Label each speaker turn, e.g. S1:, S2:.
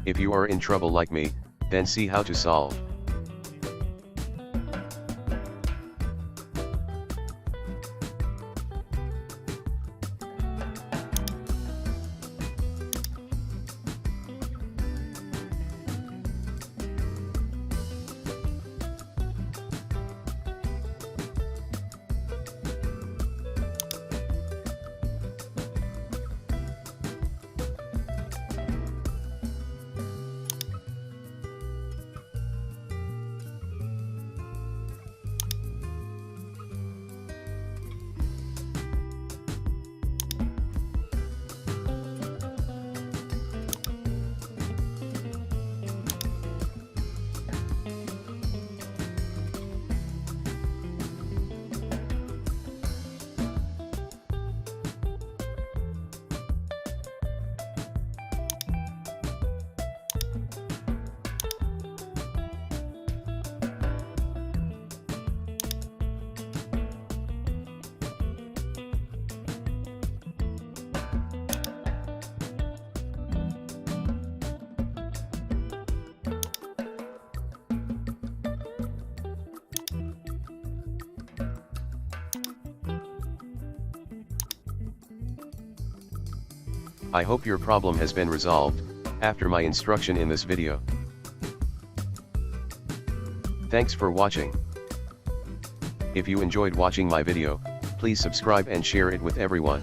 S1: If you are in trouble like me, then see how to solve. I hope your problem has been resolved after my instruction in this video. Thanks for watching. If you enjoyed watching my video, please subscribe and share it with everyone.